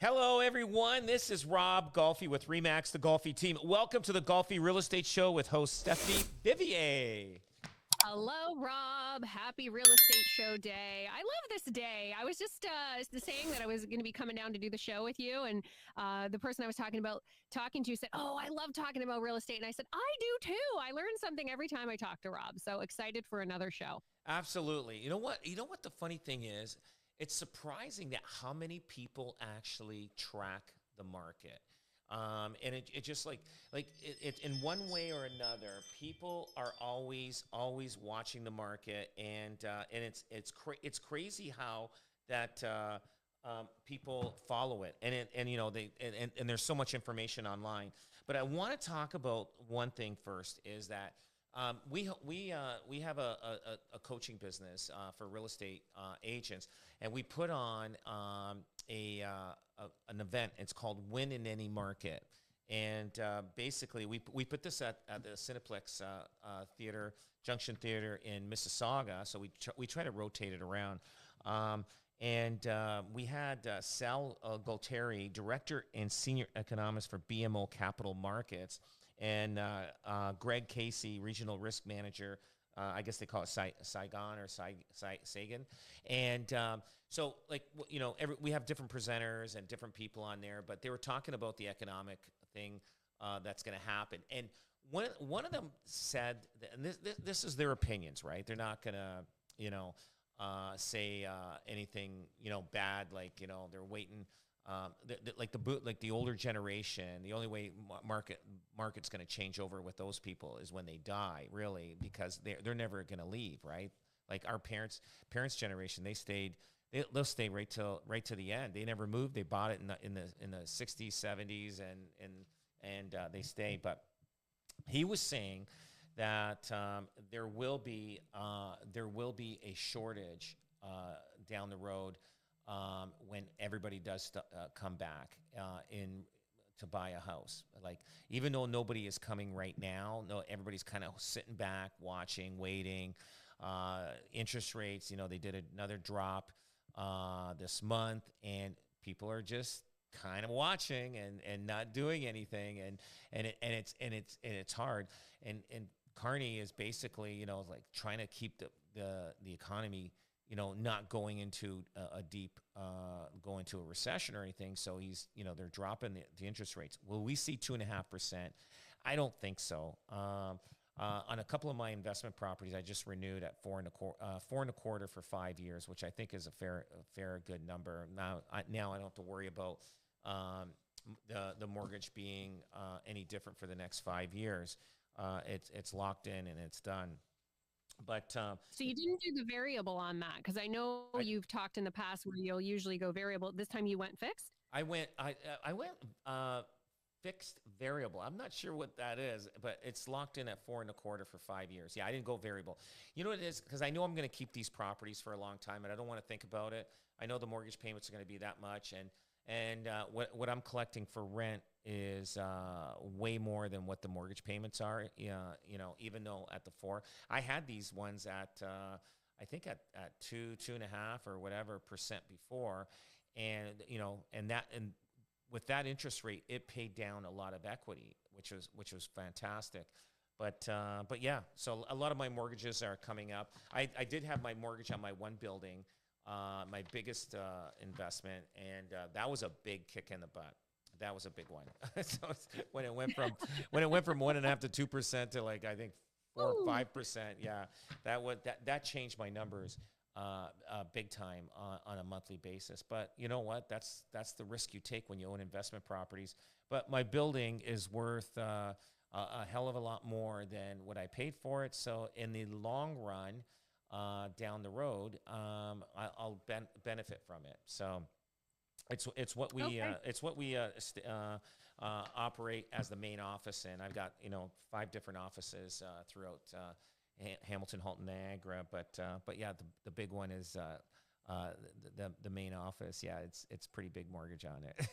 Hello, everyone. This is Rob Golfi with REMAX, the Golfi team. Welcome to the Golfi Real Estate Show with host Stephanie Vivier. Hello, Rob. Happy Real Estate Show Day. I love this day. I was just saying that I was going to be coming down to do the show with you, and the person I was talking to said, "Oh, I love talking about real estate," and I said, "I do too. I learn something every time I talk to Rob." So excited for another show. Absolutely. You know what? The funny thing is, it's surprising that how many people actually track the market. And it just like it in one way or another, people are always watching the market, and it's crazy how that people follow it, and there's so much information online. But I want to talk about one thing first, is that we have a coaching business for real estate agents, and we put on an event. It's called Win in Any Market, and basically we put this at the Cineplex Junction Theater in Mississauga. So we try to rotate it around. We had Sal Gualtieri, Director and Senior Economist for BMO Capital Markets, and Greg Casey, Regional Risk Manager. I guess they call it Saigon or Sagan. And we have different presenters and different people on there, but they were talking about the economic thing that's going to happen. And one of them said, and this is their opinions, right? They're not going to, say anything, bad, like, they're waiting. Like the older generation, the only way market's going to change over with those people is when they die, really, because they're never going to leave, right? Like our parents' generation, they'll stay right to the end. They never moved. They bought it in the 60s, 70s, and they stay. But he was saying that there will be a shortage down the road. When everybody does come back to buy a house. Like, even though nobody is coming right now, everybody's kind of sitting back, watching, waiting. Interest rates, they did another drop this month, and people are just kind of watching and not doing anything, and it's hard. And Carney is basically, like trying to keep the economy, not going into going to a recession or anything. So he's, they're dropping the interest rates. Will we see 2.5%? I don't think so. On a couple of my investment properties, I just renewed at 4.25% for 5 years, which I think is a fair, good number. Now I don't have to worry about the mortgage being any different for the next 5 years. It's locked in and it's done. But so you didn't do the variable on that, because I know you've talked in the past where you'll usually go variable. This time you went fixed? I went fixed variable. I'm not sure what that is, but it's locked in at 4.25% for 5 years. Yeah, I didn't go variable. You know what it is? Because I know I'm going to keep these properties for a long time, and I don't want to think about it. I know the mortgage payments are going to be that much, and what I'm collecting for rent is way more than what the mortgage payments are. Even though at the 4, I had these ones at I think at 2.5 or whatever percent before, and with that interest rate, it paid down a lot of equity, which was fantastic. But yeah, so a lot of my mortgages are coming up. I did have my mortgage on my one building, my biggest investment, and that was a big kick in the butt. That was a big one. So when it went from 1.5% to 2% to, like, I think 4 or 5%, yeah, that changed my numbers big time on a monthly basis. But you know what? That's the risk you take when you own investment properties. But my building is worth a hell of a lot more than what I paid for it. So in the long run, down the road, I'll benefit from it. So it's what we operate as the main office in. I've got 5 different offices throughout Hamilton, Halton, Niagara, but yeah, the big one is the main office. Yeah, it's pretty big mortgage on it.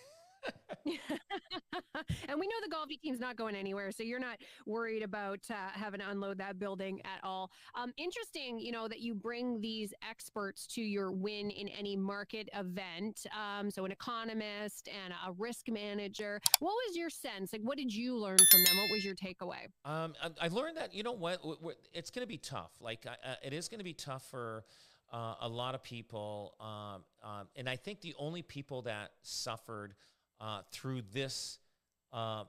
And we know the Golfi team's not going anywhere, so you're not worried about having to unload that building at all. Interesting, that you bring these experts to your win in any market event. So an economist and a risk manager. What was your sense? Like, what did you learn from them? What was your takeaway? I learned that, you know what, it's going to be tough. Like, it is going to be tough for a lot of people. And I think the only people that suffered through this, I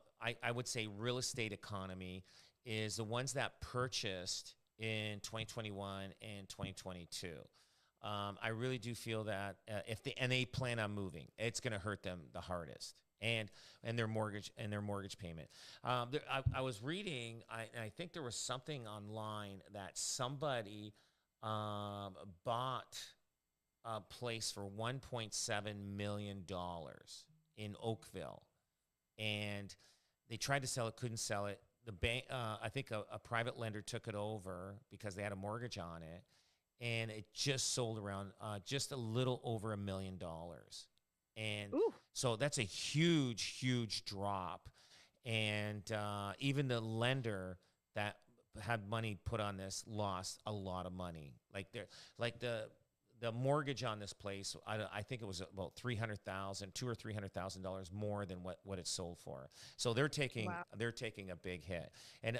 would say, real estate economy is the ones that purchased in 2021 and 2022. I really do feel that and they plan on moving, it's going to hurt them the hardest, and their mortgage payment. I was reading, I think there was something online that somebody bought a place for $1.7 million in Oakville, and they tried to sell it, couldn't sell it. The bank, I think a private lender took it over because they had a mortgage on it, and it just sold around just a little over $1 million. And Ooh. so that's a huge, huge drop. And even the lender that had money put on this lost a lot of money. Like the mortgage on this place, I think it was about $200,000 or $300,000 more than what it sold for. So they're taking a big hit, and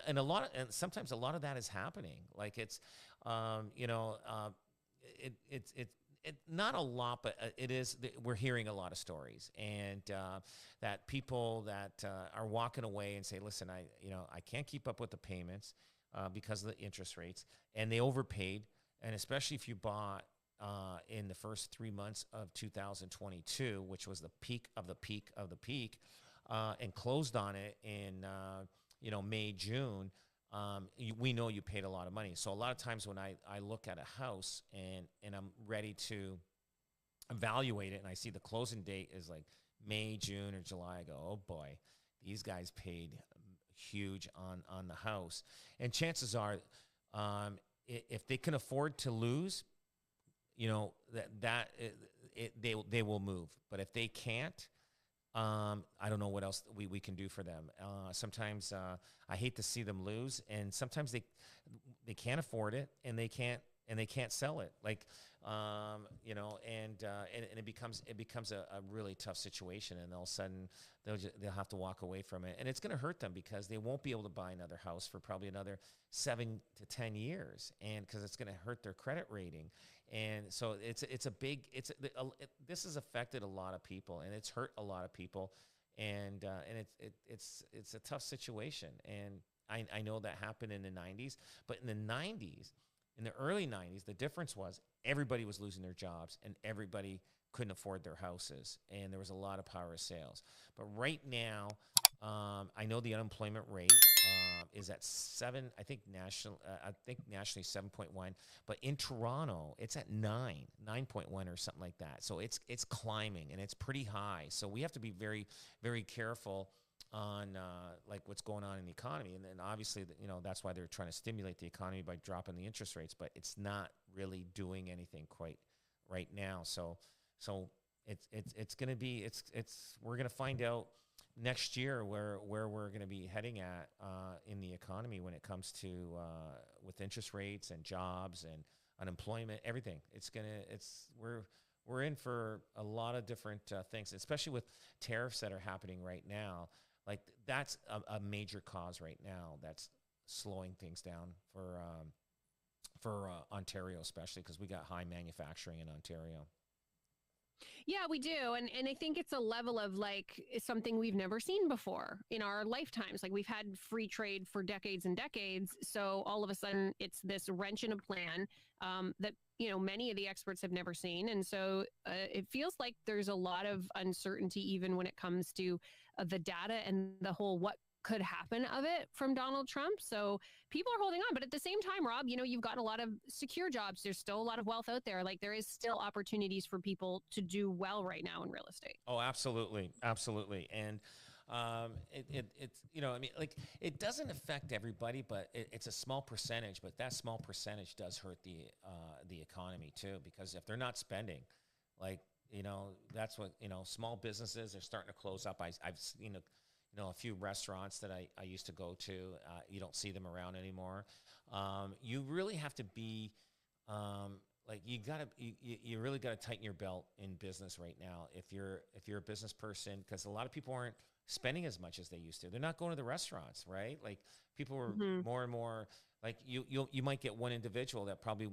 sometimes a lot of that is happening. Like it's, it's not a lot, but it is. We're hearing a lot of stories, and that people that are walking away and say, "Listen, I can't keep up with the payments because of the interest rates," and they overpaid, and especially if you bought in the first 3 months of 2022, which was the peak of the peak of the peak, and closed on it in May, June. We know you paid a lot of money. So a lot of times when I look at a house and I'm ready to evaluate it, and I see the closing date is like May, June, or July, I go, oh boy, these guys paid huge on the house. And chances are, if they can afford to lose, they will move. But if they can't, I don't know what else we can do for them. Sometimes I hate to see them lose, and sometimes they can't afford it, and they can't sell it. Like, and it becomes a really tough situation, and all of a sudden they'll have to walk away from it, and it's going to hurt them because they won't be able to buy another house for probably another 7 to 10 years, and because it's going to hurt their credit rating. And so this has affected a lot of people, and it's hurt a lot of people, and it's a tough situation. And I know that happened in the 90s, but in the early 90s, the difference was everybody was losing their jobs and everybody couldn't afford their houses, and there was a lot of power of sales. But right now, I know the unemployment rate is at 7. I think nationally 7.1, but in Toronto it's at 9.1 or something like that. So it's climbing, and it's pretty high. So we have to be very, very careful on like what's going on in the economy. And then obviously, that's why they're trying to stimulate the economy by dropping the interest rates, but it's not really doing anything quite right now. So it's going to be we're going to find out next year where we're going to be heading at in the economy when it comes to with interest rates and jobs and unemployment, everything. We're in for a lot of different things, especially with tariffs that are happening right now. Like that's a major cause right now that's slowing things down for Ontario, especially because we got high manufacturing in Ontario. Yeah, we do. And I think it's a level of like something we've never seen before in our lifetimes. Like we've had free trade for decades and decades. So all of a sudden it's this wrench in a plan that, many of the experts have never seen. And so it feels like there's a lot of uncertainty, even when it comes to the data and the whole what could happen of it from Donald Trump. So people are holding on. But at the same time, Rob, you've got a lot of secure jobs. There's still a lot of wealth out there. Like there is still opportunities for people to do well right now in real estate. Oh, absolutely. Absolutely. And it's, it doesn't affect everybody, but it's a small percentage, but that small percentage does hurt the economy too, because if they're not spending, like, that's what, small businesses are starting to close up. I've seen, a few restaurants that I used to go to. You don't see them around anymore. You really have to be, you really got to tighten your belt in business right now. If you're a business person, because a lot of people aren't spending as much as they used to. They're not going to the restaurants, right? Like people are more and more like you might get one individual that probably,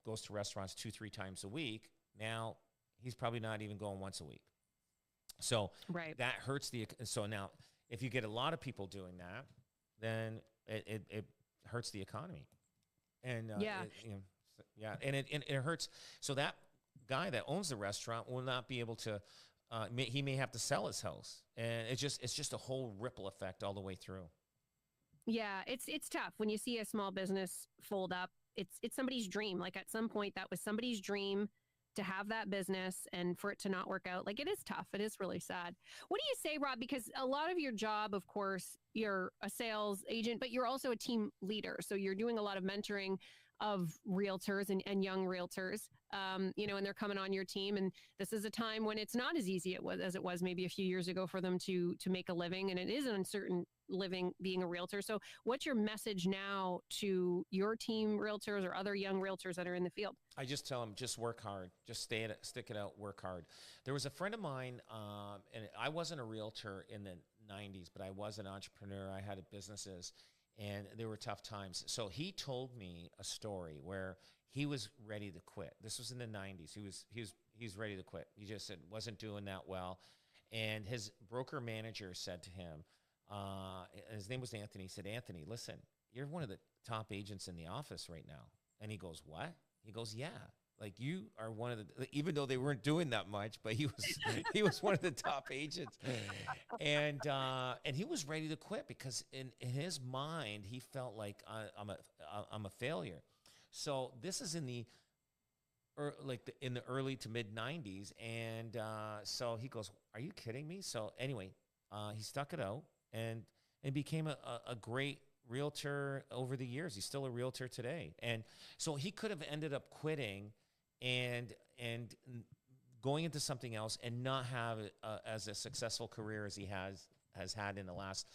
goes to restaurants 2-3 times a week. Now he's probably not even going once a week. So that hurts so now if you get a lot of people doing that, then it hurts the economy. And and it hurts. So that guy that owns the restaurant will not be able to. He may have to sell his house, and it's just a whole ripple effect all the way through. Yeah, it's tough when you see a small business fold up. It's somebody's dream. Like at some point, that was somebody's dream to have that business, and for it to not work out. Like it is tough. It is really sad. What do you say, Rob? Because a lot of your job, of course, you're a sales agent, but you're also a team leader. So you're doing a lot of mentoring of realtors and young realtors, and they're coming on your team. And this is a time when it's not as easy as it was maybe a few years ago for them to make a living. And it is an uncertain living being a realtor. So what's your message now to your team realtors or other young realtors that are in the field? I just tell them, just work hard, just stick it out, work hard. There was a friend of mine, and I wasn't a realtor in the 90s, but I was an entrepreneur. I had businesses, and there were tough times. So he told me a story where he was ready to quit. This was in the 90s. He was ready to quit. He just said wasn't doing that well. And his broker manager said to him, his name was Anthony. He said, Anthony, listen, you're one of the top agents in the office right now. And he goes, what? He goes, yeah. Like you are one of the, even though they weren't doing that much, but he was one of the top agents, and he was ready to quit because in his mind he felt like I'm a failure. So this is in the early to mid 90s, and so he goes, "Are you kidding me?" So anyway, he stuck it out and became a great realtor over the years. He's still a realtor today, and so he could have ended up quitting and going into something else and not have as a successful career as he has had in the last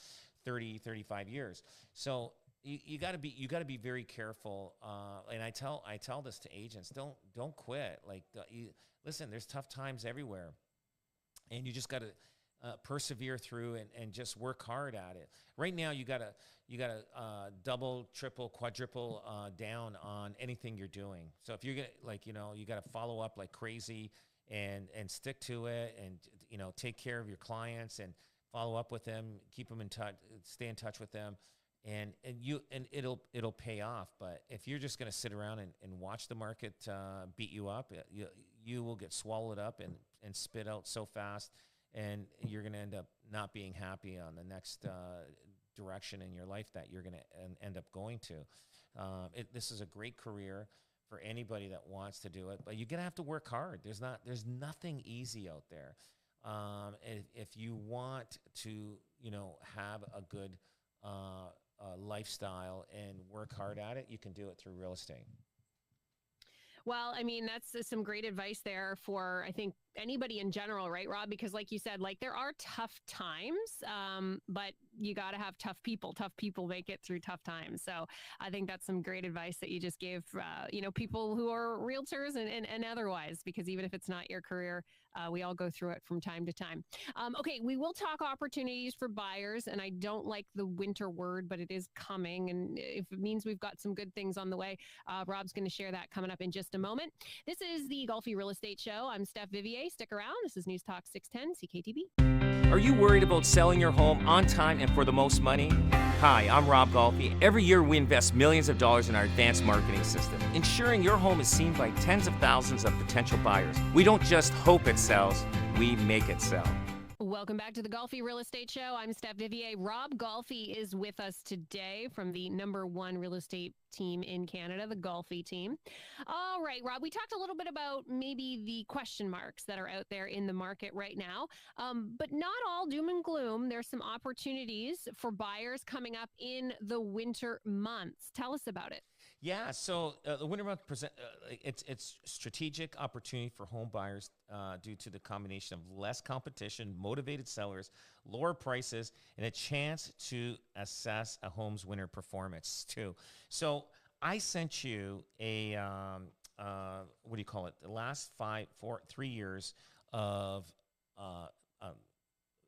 35 years. So you got to be very careful. And I tell this to agents, don't quit. Like listen, there's tough times everywhere, and you just got to persevere through and just work hard at it. Right now, you gotta double, triple, quadruple down on anything you're doing. So if you're gonna you gotta follow up like crazy and stick to it, and take care of your clients and follow up with them, keep them in touch, stay in touch with them, and it'll pay off. But if you're just gonna sit around and watch the market beat you up, you will get swallowed up and spit out so fast. And you're going to end up not being happy on the next direction in your life that you're going to end up going to. This is a great career for anybody that wants to do it, but you're going to have to work hard. There's nothing easy out there. If you want to, have a good lifestyle and work hard at it, you can do it through real estate. Well, I mean, that's some great advice there for, I think, anybody in general, right, Rob? Because like you said, like there are tough times, but you got to have tough people. Tough people make it through tough times. So I think that's some great advice that you just gave, people who are realtors and otherwise, because even if it's not your career, we all go through it from time to time. Okay, we will talk opportunities for buyers, and I don't like the winter word, but it is coming. And if it means we've got some good things on the way, Rob's going to share that coming up in just a moment. This is the Golfi Real Estate Show. I'm Steph Vivier. Stick around. This is News Talk 610 CKTB. Are you worried about selling your home on time and for the most money? Hi, I'm Rob Golfi. Every year we invest millions of dollars in our advanced marketing system, ensuring your home is seen by tens of thousands of potential buyers. We don't just hope it sells, we make it sell. Welcome back to the Golfi Real Estate Show. I'm Steph Vivier. Rob Golfi is with us today from the #1 real estate team in Canada, the Golfi team. All right, Rob, we talked a little bit about maybe the question marks that are out there in the market right now, but not all doom and gloom. There's some opportunities for buyers coming up in the winter months. Tell us about it. Yeah, so the winter month present it's strategic opportunity for home buyers due to the combination of less competition, motivated sellers, lower prices, and a chance to assess a home's winter performance too. So I sent you a what do you call it? The last 3 years of uh, um,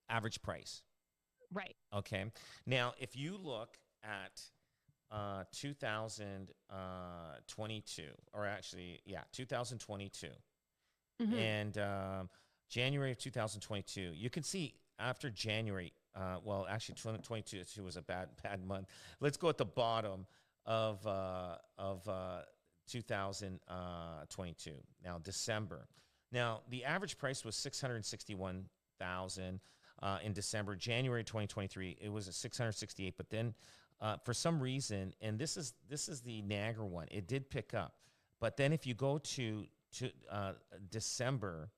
average price. Right. Okay, now if you look at 2022, or actually, yeah, 2022, Mm-hmm. and January of 2022. You can see after January, well, actually, 2022 was a bad month. Let's go at the bottom of 2022. Now, December. Now, the average price was 661,000 in December. January 2023, it was at 668, but then for some reason, and this is the Niagara one. It did pick up, but then if you go to December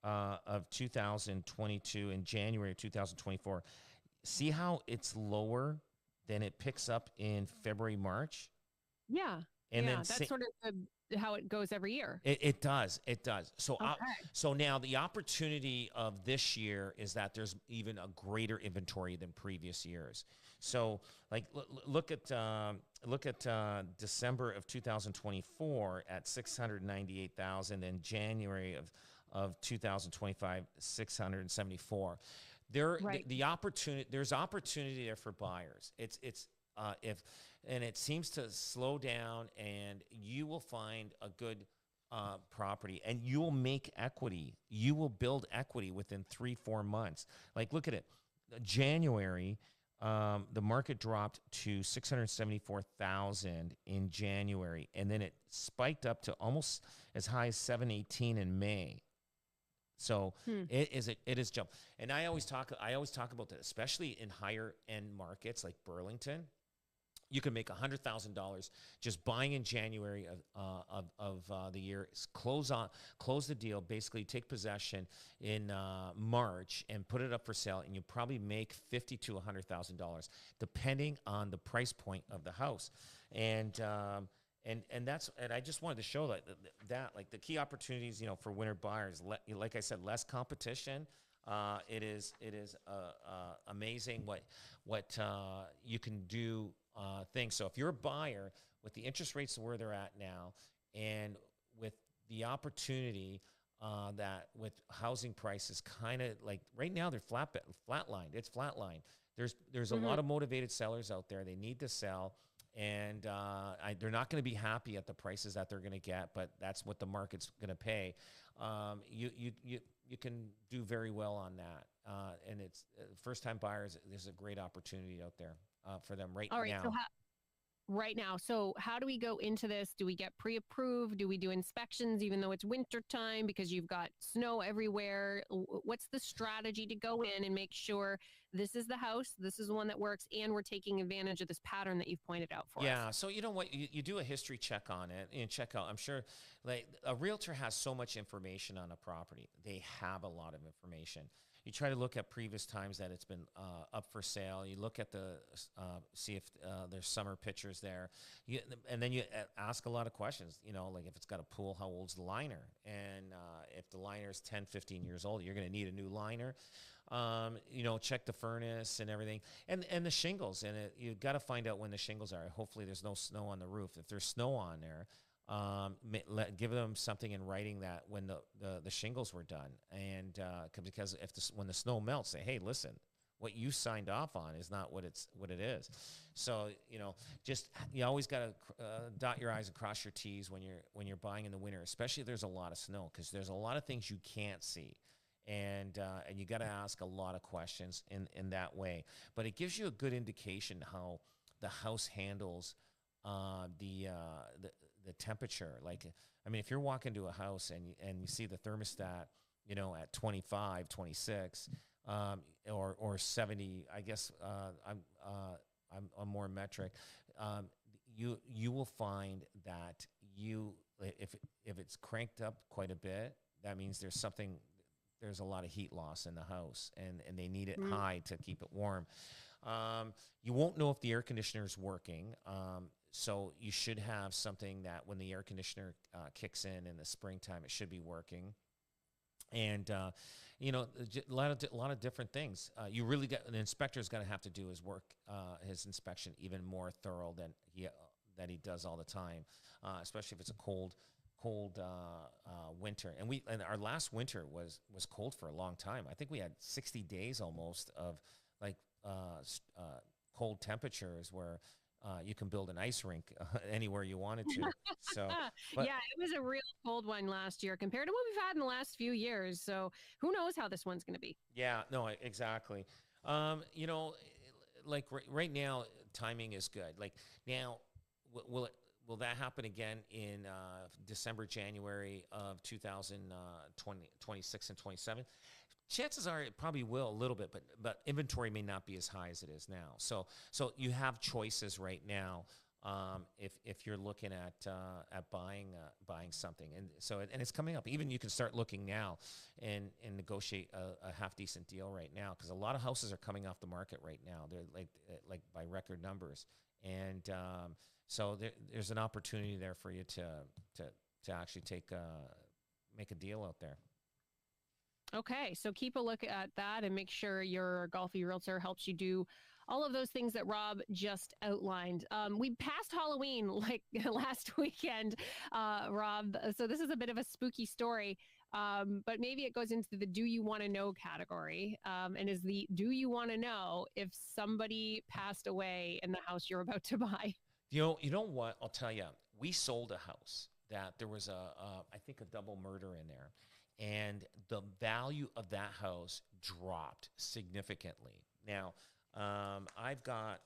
of 2022 and January of 2024, see how it's lower than it picks up in February, March, Yeah. and then Yeah. That's sort of how it goes every year. it does. It does. So, Okay. so now the opportunity of this year is that there's even a greater inventory than previous years. So, like, look at December of 2024 at 698,000, and January of 2025 674. Right. There's opportunity there for buyers. If and it seems to slow down, and you will find a good property, and you will make equity. You will build equity within 3-4 months. Like, look at it. January, the market dropped to 674,000 in January, and then it spiked up to almost as high as 718 in May. So Hmm. it is jump. And I always talk about that, especially in higher end markets like Burlington. You can make $100,000 just buying in January of the year. Close the deal. Basically, take possession in March and put it up for sale, and you probably make $50,000 to $100,000, depending on the price point of the house. And and I just wanted to show that like the key opportunities, for winter buyers. Like I said, less competition. It is amazing what you can do things. So if you're a buyer with the interest rates where they're at now, and with the opportunity that with housing prices kind of like right now they're flatlined. It's flatlined. There's a Mm-hmm. lot of motivated sellers out there. They need to sell. And they're not going to be happy at the prices that they're going to get, but that's what the market's going to pay. You can do very well on that, and it's first time buyers. There's a great opportunity out there for them right All right. So now. right now. So how do we go into this? Do we get pre-approved? Do we do inspections even though it's winter time because you've got snow everywhere? What's the strategy to go in and make sure this is the house, this is the one that works, and we're taking advantage of this pattern that you've pointed out for us? Yeah, so you know what? You do a history check on it and check out. I'm sure like a realtor has so much information on a property. They have a lot of information. You try to look at previous times that it's been up for sale. You look at see if there's summer pictures there. And then you ask a lot of questions, like if it's got a pool, how old's the liner? And if the liner is 10, 15 years old, you're going to need a new liner. Check the furnace and everything, and the shingles. And you got to find out when the shingles are. Hopefully, there's no snow on the roof. If there's snow on there, give them something in writing that when the shingles were done, and because when the snow melts, say, hey, listen, what you signed off on is not what it is. So just you always got to dot your I's and cross your T's when you're buying in the winter, especially if there's a lot of snow, because there's a lot of things you can't see. And you got to ask a lot of questions in that way, but it gives you a good indication how the house handles the temperature. Like, I mean, if you're walking to a house and you see the thermostat, at 25, 26, or 70, I guess I'm more metric. You will find that if it's cranked up quite a bit, that means there's a lot of heat loss in the house, and they need it high to keep it warm. You won't know if the air conditioner is working. So you should have something that when the air conditioner kicks in the springtime, it should be working. And a lot of different things. You really got an inspector's going to have to do his work, his inspection even more thorough than he does all the time, especially if it's a cold winter. And our last winter was cold for a long time. I think we had 60 days almost of like cold temperatures where you can build an ice rink anywhere you wanted to. So, but Yeah, it was a real cold one last year compared to what we've had in the last few years. So who knows how this one's going to be? yeah, no, exactly. You know, like right now, timing is good. Like now, will that happen again in December, January of 2026 and 27? Chances are it probably will a little bit, but inventory may not be as high as it is now. So you have choices right now if you're looking at buying something, and it's coming up. Even you can start looking now and negotiate a half decent deal right now, because a lot of houses are coming off the market right now. They're like by record numbers, and so there's an opportunity there for you to actually make a deal out there. Okay, so keep a look at that and make sure your Golfi realtor helps you do all of those things that Rob just outlined. We passed Halloween like last weekend, Rob. So this is a bit of a spooky story, but maybe it goes into the do you want to know category, and is the do you want to know if somebody passed away in the house you're about to buy? You know what? I'll tell you. We sold a house that there was I think a double murder in there. And the value of that house dropped significantly. Now, I've got,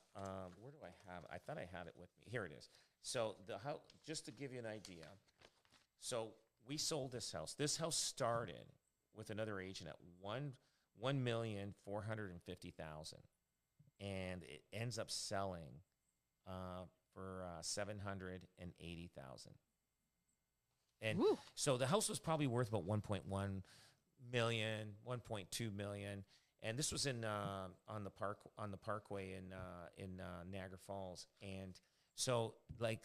where do I have? I thought I had it with me. Here it is. So the house, just to give you an idea. So we sold this house. This house started with another agent at $1,450,000, and it ends up selling for $780,000. And Woo. so the house was probably worth about 1.1 million, 1.2 million. And this was on the parkway in Niagara Falls. And so like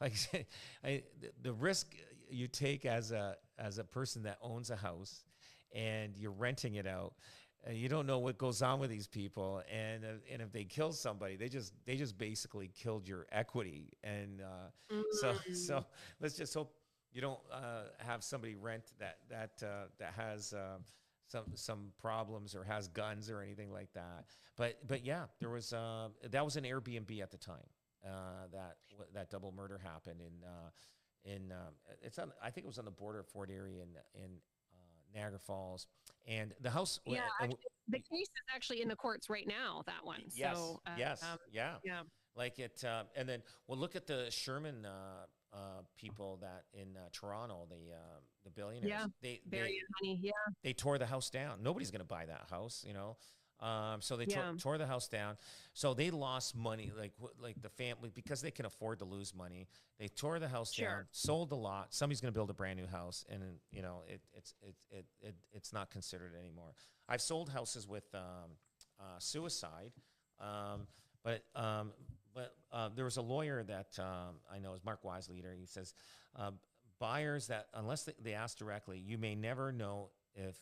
I said, the risk you take as a person that owns a house and you're renting it out, you don't know what goes on with these people, and if they kill somebody, they just basically killed your equity. And so let's just hope you don't have somebody rent that has some problems or has guns or anything like that. But yeah, there was that was an Airbnb at the time that double murder happened in it's on, I think it was on the border of Fort Erie in Niagara Falls, and the house. Yeah, actually, the case is actually in the courts right now. That one. Yes. So, Yeah. yeah. Like it, and then we'll look at the Sherman people that in Toronto, the billionaires. Yeah. Barry and Honey. Yeah. They tore the house down. Nobody's going to buy that house, you know. So they tore the house down. So they lost money, like the family, because they can afford to lose money. They tore the house down, sold the lot. Somebody's going to build a brand new house, and you know it's not considered anymore. I've sold houses with suicide, but there was a lawyer that I know is Mark Weisleader. He says buyers that unless they ask directly, you may never know if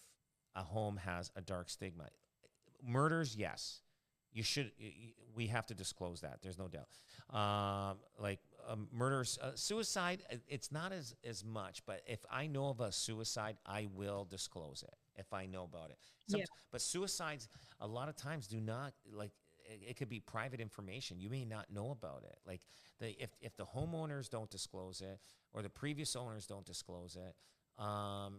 a home has a dark stigma. Murders, yes, you should. We have to disclose that. There's no doubt. Murders, suicide, it's not as much. But if I know of a suicide, I will disclose it if I know about it. But suicides, a lot of times, do not like. It could be private information. You may not know about it. Like if the homeowners don't disclose it or the previous owners don't disclose it, how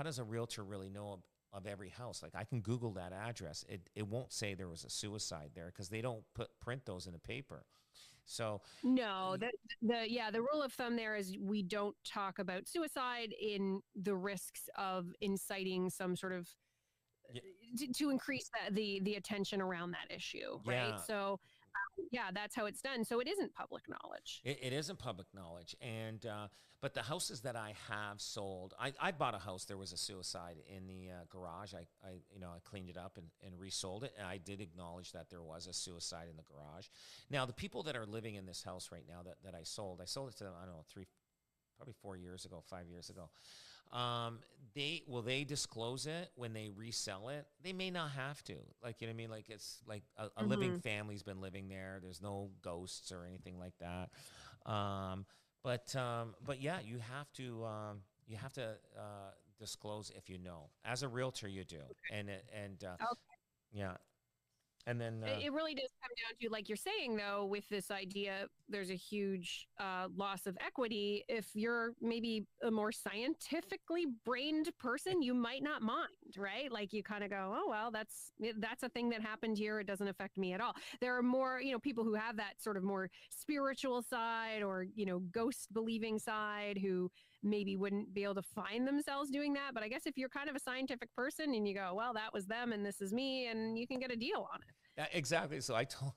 does a realtor really know of every house? Like I can Google that address. It won't say there was a suicide there because they don't print those in the paper. So no, the rule of thumb there is we don't talk about suicide in the risks of inciting some sort of to increase the attention around that issue, right? So Yeah, that's how it's done. So it isn't public knowledge. It isn't public knowledge, and but the houses that I have sold, I bought a house. There was a suicide in the garage. I cleaned it up and resold it. And I did acknowledge that there was a suicide in the garage. Now the people that are living in this house right now that I sold it to them, I don't know, probably 4 years ago, 5 years ago. They disclose it when they resell it? They may not have to. Like, you know what I mean? Like, it's like a living family's been living there. There's no ghosts or anything like that. But yeah, you have to disclose if you know. As a realtor, you do. Okay. Yeah. And then it really does come down to, like you're saying, though, with this idea, there's a huge loss of equity. If you're maybe a more scientifically brained person, you might not mind, right? Like you kind of go, oh, well, that's a thing that happened here. It doesn't affect me at all. There are more, people who have that sort of more spiritual side or, ghost believing side who maybe wouldn't be able to find themselves doing that. But I guess if you're kind of a scientific person and you go, well, that was them and this is me, and you can get a deal on it. Exactly. So I tell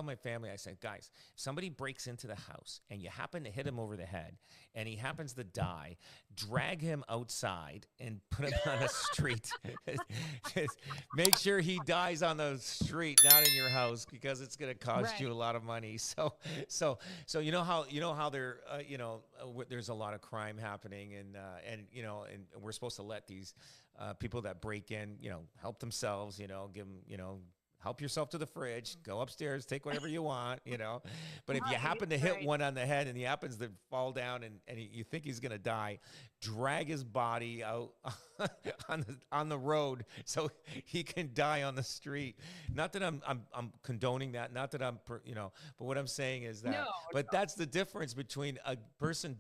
my family, I said, guys, if somebody breaks into the house and you happen to hit him over the head and he happens to die, drag him outside and put him on the street. Just make sure he dies on the street, not in your house, because it's going to cost you a lot of money. So you know how there there's a lot of crime happening, and we're supposed to let these people that break in, help themselves, give them, help yourself to the fridge, go upstairs, take whatever you want, But if you happen to hit one on the head and he happens to fall down and you think he's going to die, drag his body out on the road so he can die on the street. Not that I'm condoning that. Not that but what I'm saying is that. That's the difference between a person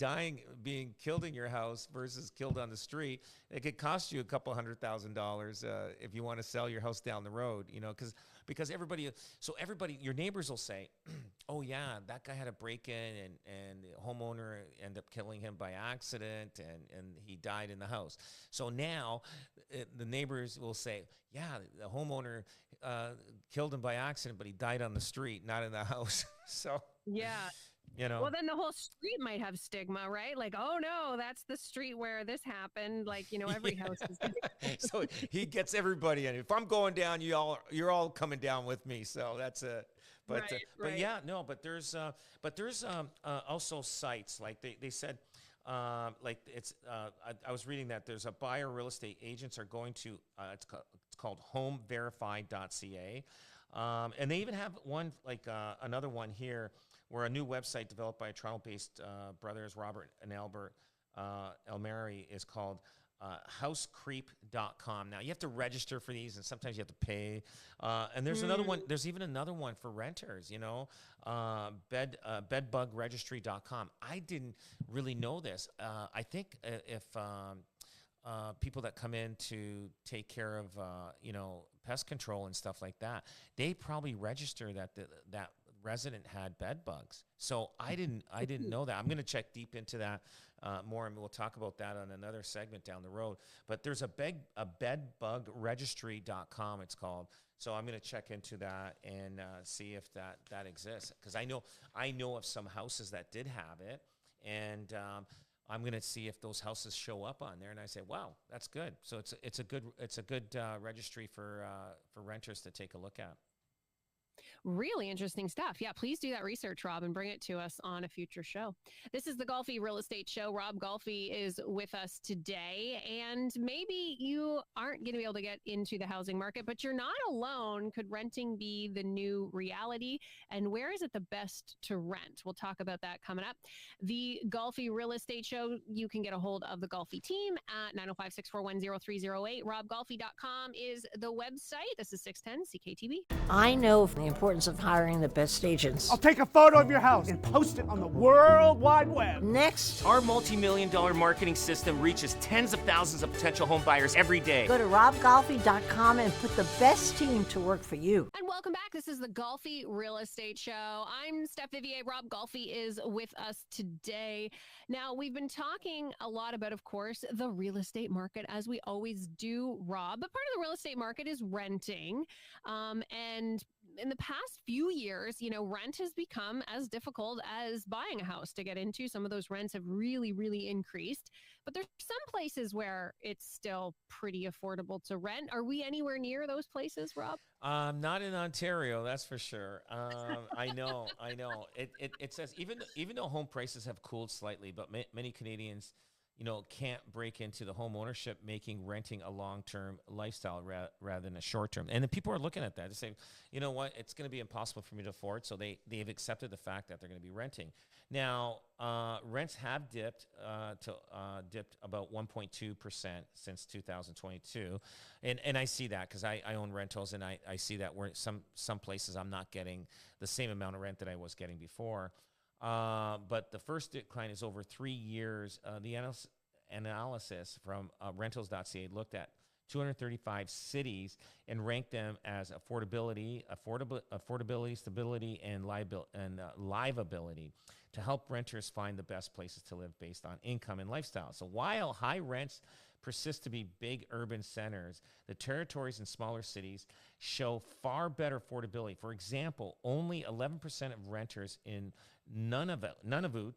being killed in your house versus killed on the street. It could cost you a couple $100,000 if you want to sell your house down the road, because everybody, your neighbors will say, oh yeah, that guy had a break-in and the homeowner ended up killing him by accident and he died in the house. So now the neighbors will say, yeah, the homeowner killed him by accident, but he died on the street, not in the house. So yeah. Well, then the whole street might have stigma, right? Like, oh no, that's the street where this happened. Like, every house is. So he gets everybody in. If I'm going down, you're all coming down with me. So that's it. But yeah, no. But there's also sites like they said. Like it's I was reading that there's a buyer real estate agents are going to it's called homeverify.ca, and they even have one like another one here. Where a new website developed by Toronto-based brothers Robert and Albert Elmary is called housecreep.com. Now, you have to register for these, and sometimes you have to pay. And there's another one. There's even another one for renters, bedbugregistry.com. I didn't really know this. I think if people that come in to take care of, pest control and stuff like that, they probably register that that resident had bed bugs. So I didn't know that. I'm going to check deep into that more, and we'll talk about that on another segment down the road. But there's a bedbugregistry.com it's called. So I'm going to check into that and see if that exists, because I know of some houses that did have it, and I'm going to see if those houses show up on there. And I say, wow, that's good. So it's a good registry for renters to take a look at. Really interesting stuff. Yeah, please do that research, Rob, and bring it to us on a future show. This is the Golfi Real Estate Show. Rob Golfi is with us today. And maybe you aren't going to be able to get into the housing market, but you're not alone. Could renting be the new reality? And where is it the best to rent? We'll talk about that coming up. The Golfi Real Estate Show, you can get a hold of the Golfi team at 905-641-0308. RobGolfi.com is the website. This is 610 CKTB. I know the importance of hiring the best agents. I'll take a photo of your house and post it on the World Wide Web. Next, our multi-million-dollar marketing system reaches tens of thousands of potential home buyers every day. Go to robgolfi.com and put the best team to work for you. And welcome back. This is the Golfi Real Estate Show. I'm Steph Vivier. Rob Golfi is with us today. Now, we've been talking a lot about, of course, the real estate market, as we always do, Rob. But part of the real estate market is renting. And in the past few years, rent has become as difficult as buying a house to get into. Some of those rents have really, really increased, but there's some places where it's still pretty affordable to rent. Are we anywhere near those places, Rob? Not in Ontario, that's for sure. I know. It says even though home prices have cooled slightly, but many Canadians, can't break into the home ownership, making renting a long-term lifestyle rather than a short-term. And then people are looking at that to say, you know what, it's going to be impossible for me to afford. So they've accepted the fact that they're going to be renting. Now, rents have dipped about 1.2% since 2022. And I see that because I own rentals, and I see that where some places I'm not getting the same amount of rent that I was getting before. But the first decline is over 3 years. The analysis from rentals.ca looked at 235 cities and ranked them as affordability, stability, and livability to help renters find the best places to live based on income and lifestyle. So while high rents persist to be big urban centers, the territories and smaller cities show far better affordability. For example, only 11% of renters in Nunavut.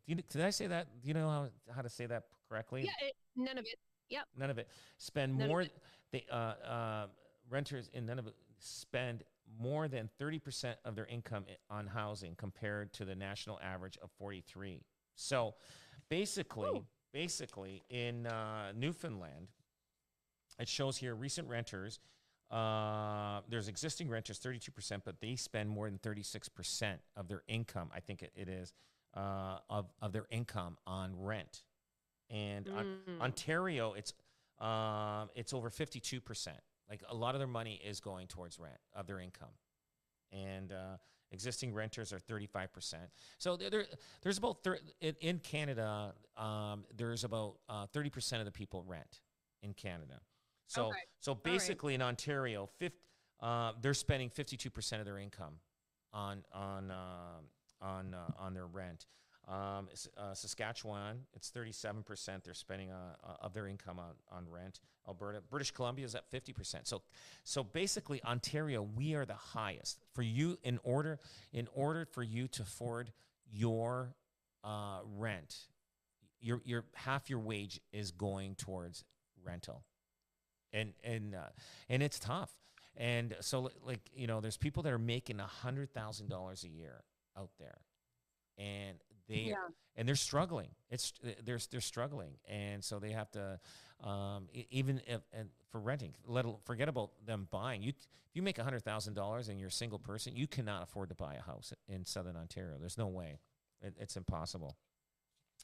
Did I say that? Do you know how to say that correctly? Yeah, none of it. Yep. None of it. Spend None more. Renters in Nunavut spend more than 30% of their income on housing compared to the national average of 43. So, basically, in Newfoundland, it shows here recent renters. There's existing renters, 32%, but they spend more than 36% of their income. I think it is of their income on rent. And Ontario, it's over 52%. Like a lot of their money is going towards rent of their income, and existing renters are 35%. So there's about in Canada. There's about 30% of the people rent in Canada. So Okay. so basically in Ontario, they're spending 52% of their income on their rent. Saskatchewan, it's 37%. They're spending of their income on rent. Alberta, British Columbia is at 50%. So basically, Ontario, we are the highest for you. In order for you to afford your rent, your half your wage is going towards rental, and it's tough. And so, there's people that are making $100,000 a year out there, and they're struggling. They're struggling, and so they have to even if for renting. Forget about them buying. If you make $100,000 and you're a single person, you cannot afford to buy a house in Southern Ontario. There's no way. It's impossible.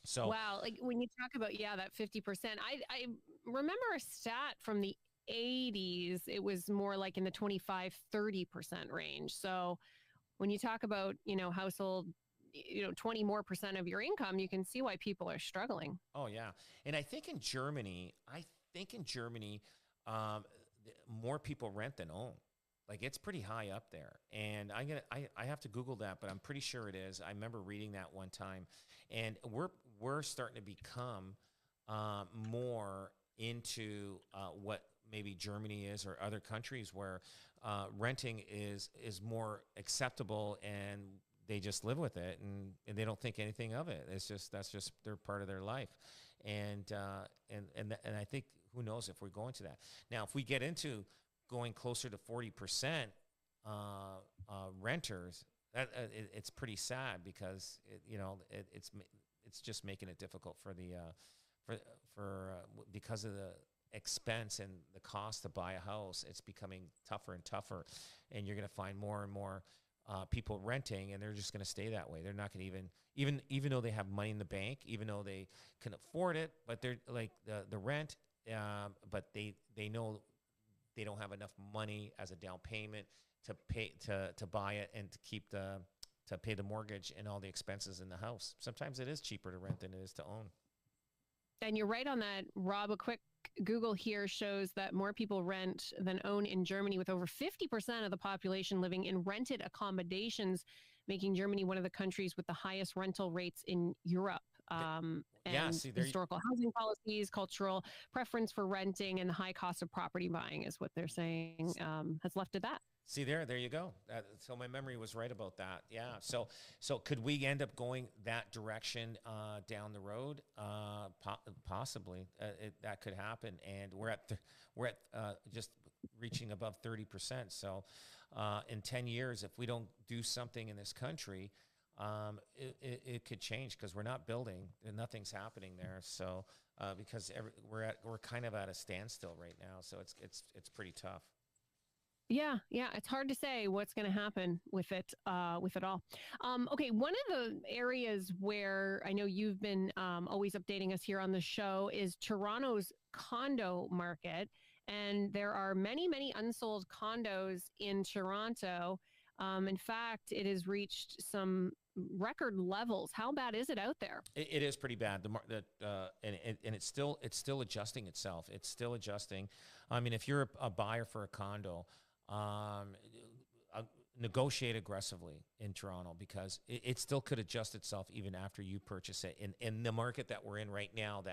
So wow, like when you talk about that 50%, I remember a stat from the 80s. It was more like in the 25-30% range. So when you talk about household 20% more of your income, you can see why people are struggling. Oh yeah. And I think in Germany, more people rent than own. Like it's pretty high up there. And I have to Google that, but I'm pretty sure it is. I remember reading that one time. And we're starting to become more into what maybe Germany is, or other countries where renting is more acceptable, and they just live with it, and they don't think anything of it. That's just their part of their life, and I think, who knows if we're going to that. Now, if we get into going closer to 40% renters, it's pretty sad, because it's just making it difficult for because of the expense and the cost to buy a house. It's becoming tougher and tougher, and you're going to find more and more people renting, and they're just going to stay that way. They're not going to even though they have money in the bank, even though they can afford it, but they're like the rent, but they know they don't have enough money as a down payment to pay to buy it, and to pay the mortgage and all the expenses in the house. Sometimes it is cheaper to rent than it is to own. And you're right on that, Rob. A quick Google here shows that more people rent than own in Germany, with over 50% of the population living in rented accommodations, making Germany one of the countries with the highest rental rates in Europe. Historical housing policies, cultural preference for renting, and the high cost of property buying is what they're saying has left it that. See there you go. So my memory was right about that. Yeah. So could we end up going that direction down the road? Possibly. That could happen. And we're at just reaching above 30%. So in 10 years, if we don't do something in this country, it could change, because we're not building and nothing's happening there. So because we're kind of at a standstill right now. So it's pretty tough. Yeah, it's hard to say what's going to happen with it all. Okay, one of the areas where I know you've been always updating us here on the show is Toronto's condo market, and there are many, many unsold condos in Toronto. In fact, it has reached some record levels. How bad is it out there? It is pretty bad. And it's still adjusting itself. It's still adjusting. I mean, if you're a buyer for a condo, negotiate aggressively in Toronto, because it still could adjust itself even after you purchase it. In the market that we're in right now,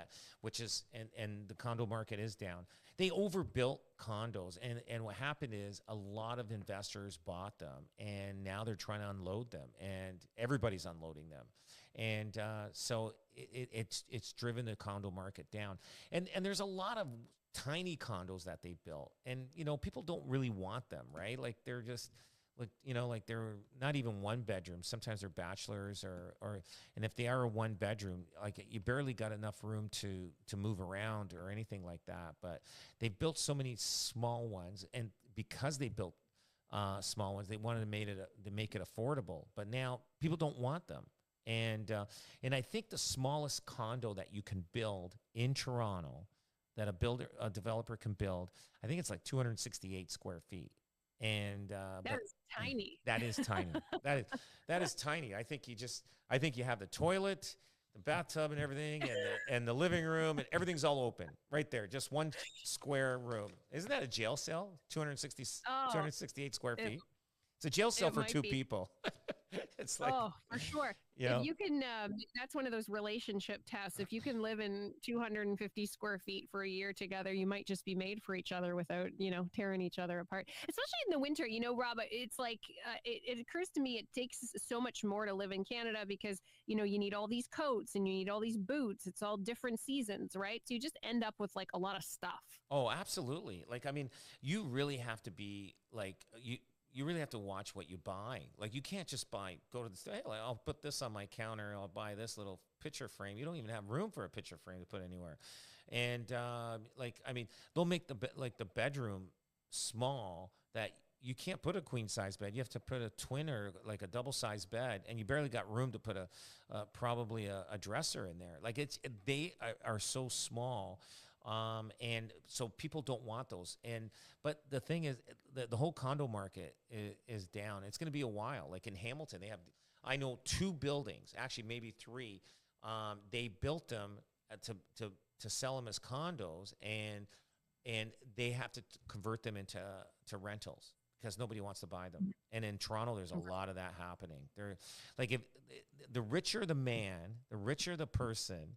and the condo market is down. They overbuilt condos, and what happened is a lot of investors bought them, and now they're trying to unload them, and everybody's unloading them. And so it's driven the condo market down. And there's a lot of tiny condos that they built, and people don't really want them, right? Like they're just like they're not even one bedroom. Sometimes they're bachelors, and if they are a one bedroom, like you barely got enough room to move around or anything like that. But they've built so many small ones, and because they built small ones, they wanted to make it affordable. But now people don't want them, and I think the smallest condo that you can build in Toronto, that a developer can build, I think it's like 268 square feet. And that's tiny. That is tiny. that is tiny. I think you have the toilet, the bathtub, and everything, and the living room, and everything's all open right there. Just one square room. Isn't that a jail cell? 268 square feet. It's a jail cell for two people. It's like, for sure. If you can, that's one of those relationship tests. If you can live in 250 square feet for a year together, you might just be made for each other without, tearing each other apart. Especially in the winter, Rob, it's like, it occurs to me, it takes so much more to live in Canada because, you need all these coats and you need all these boots. It's all different seasons, right? So you just end up with like a lot of stuff. Oh, absolutely. Like, I mean, you really have to be like, you really have to watch what you buy. Like, you can't just go to the store, hey, I'll put this on my counter, I'll buy this little picture frame. You don't even have room for a picture frame to put anywhere. And they'll make the bedroom small that you can't put a queen size bed. You have to put a twin or like a double size bed, and you barely got room to put probably a dresser in there. Like they are so small. And so people don't want those. But the thing is, the whole condo market is down. It's going to be a while. Like in Hamilton, I know 2 buildings, actually maybe 3. They built them to sell them as condos, and they have to convert them into rentals because nobody wants to buy them. And in Toronto, there's a lot of that happening. They're like, if the richer the man, the richer the person,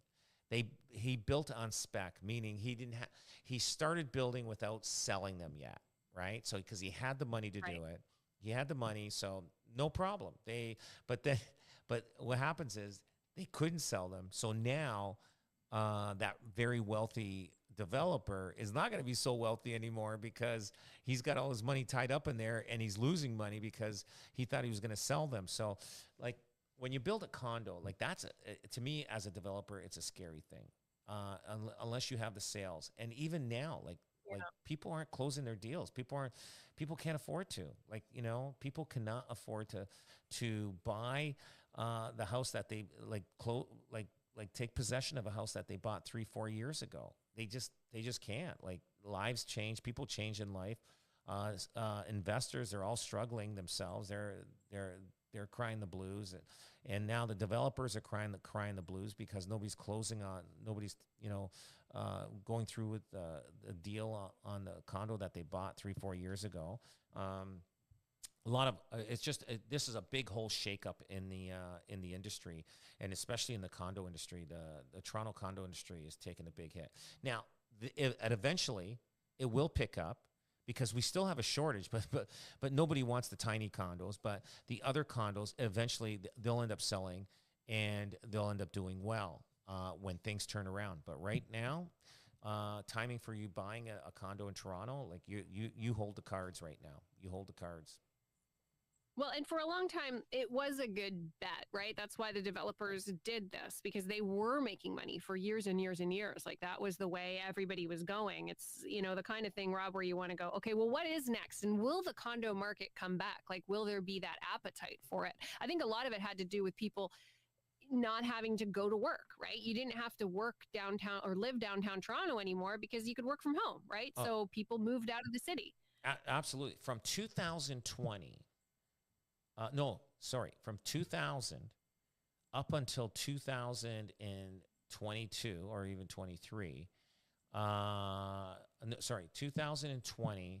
he built on spec, meaning he started building without selling them yet, right? So because he had the money to do it, he had the money, so no problem. But what happens is they couldn't sell them, so now that very wealthy developer is not going to be so wealthy anymore because he's got all his money tied up in there, and he's losing money because he thought he was going to sell them. So like, when you build a condo, like to me as a developer, it's a scary thing, unless you have the sales. And even now, like people aren't closing their deals. People can't afford to. Like, people cannot afford to buy the house that they take possession of a house that they bought 3-4 years ago. They just can't. Like, lives change, people change in life. Investors are all struggling themselves. They're crying the blues, and now the developers are crying the blues because nobody's going through with the deal on the condo that they bought 3-4 years ago. A lot of this is a big whole shakeup in the industry, and especially in the condo industry. The Toronto condo industry is taking a big hit. Now, eventually it will pick up, because we still have a shortage, but nobody wants the tiny condos. But the other condos, eventually they'll end up selling, and they'll end up doing well when things turn around. But right now, timing for you buying a condo in Toronto, like you hold the cards right now. You hold the cards. Well, and for a long time, it was a good bet, right? That's why the developers did this, because they were making money for years and years and years. Like, that was the way everybody was going. It's, the kind of thing, Rob, where you want to go, okay, well, what is next? And will the condo market come back? Like, will there be that appetite for it? I think a lot of it had to do with people not having to go to work, right? You didn't have to work downtown or live downtown Toronto anymore because you could work from home, right? So people moved out of the city. Absolutely. From 2020... from 2000 up until 2022 or even 23, 2020,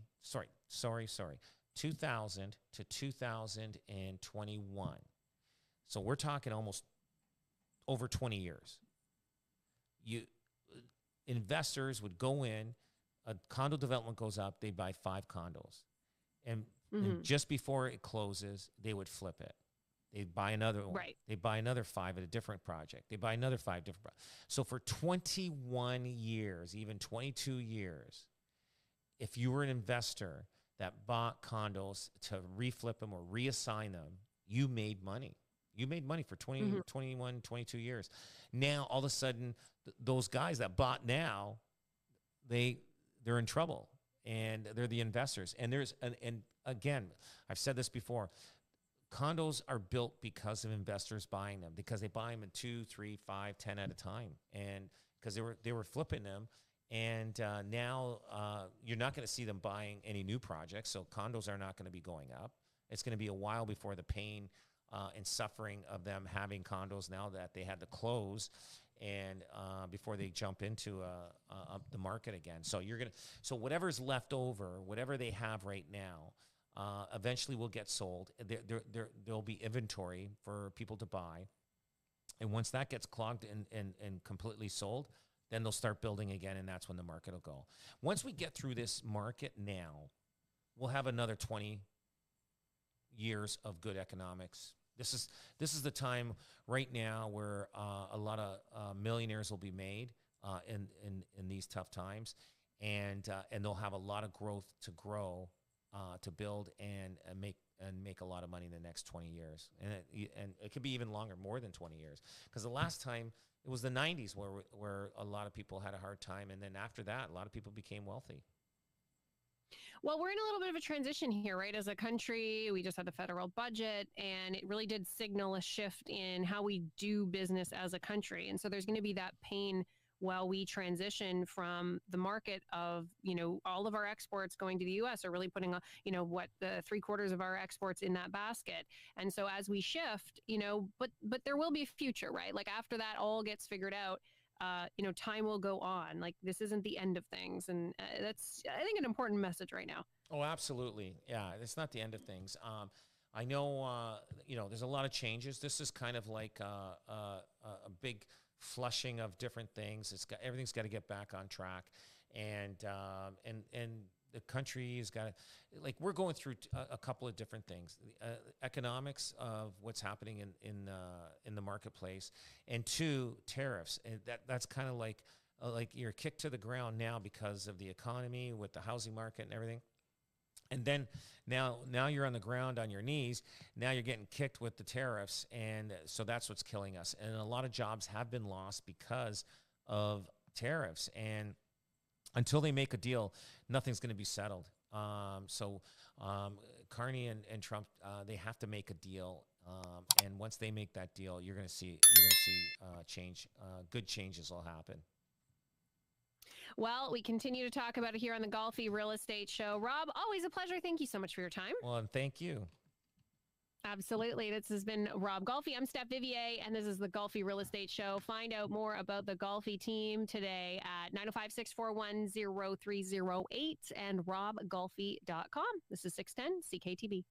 2000 to 2021. So we're talking almost over 20 years. Investors would go in, a condo development goes up, they buy 5 condos. And just before it closes, they would flip it. They'd buy another one. Right. They buy another 5 at a different project. They buy another 5 different projects. So for 21 years, even 22 years, if you were an investor that bought condos to reflip them or reassign them, you made money. You made money for 20, 21, 22 years. Now, all of a sudden, those guys that bought now, they're in trouble. And they're the investors. And again, I've said this before, condos are built because of investors buying them, because they buy them in 2, 3, 5, 10 at a time. And because they were flipping them. And now you're not going to see them buying any new projects. So condos are not going to be going up. It's going to be a while before the pain and suffering of them having condos now that they had to close, and before they jump into the market again. So so whatever's left over, whatever they have right now, eventually will get sold. There'll be inventory for people to buy, and once that gets clogged and completely sold, then they'll start building again, and that's when the market will go. Once we get through this market now, we'll have another 20 years of good economics. This is the time right now where a lot of millionaires will be made in these tough times, and they'll have a lot of growth to grow, to build and make a lot of money in the next 20 years, and it could be even longer, more than 20 years, because the last time it was the 90s where a lot of people had a hard time, and then after that, a lot of people became wealthy. Well, we're in a little bit of a transition here, right? As a country, we just had the federal budget, and it really did signal a shift in how we do business as a country. And so there's going to be that pain while we transition from the market of, all of our exports going to the U.S. are really putting, the 3/4 of our exports in that basket. And so as we shift, but there will be a future, right? Like, after that all gets figured out, time will go on. Like, this isn't the end of things. And that's, I think, an important message right now. Oh, absolutely. Yeah, it's not the end of things. I know, there's a lot of changes. This is kind of like a big flushing of different things. Everything's got to get back on track. And the country has got to, like, we're going through a couple of different things. Economics of what's happening in the marketplace, and 2, tariffs. And that's kind of like you're kicked to the ground now because of the economy with the housing market and everything. And then now you're on the ground on your knees. Now you're getting kicked with the tariffs, and so that's what's killing us. And a lot of jobs have been lost because of tariffs. And until they make a deal, nothing's going to be settled. So Carney and Trump, they have to make a deal. And once they make that deal, you're going to see change. Good changes will happen. Well, we continue to talk about it here on the Golfi Real Estate Show. Rob, always a pleasure. Thank you so much for your time. Well, and thank you. Absolutely. This has been Rob Golfi. I'm Steph Vivier, and this is the Golfi Real Estate Show. Find out more about the Golfi team today at 905-641-0308 and robgolfi.com. This is 610 CKTB.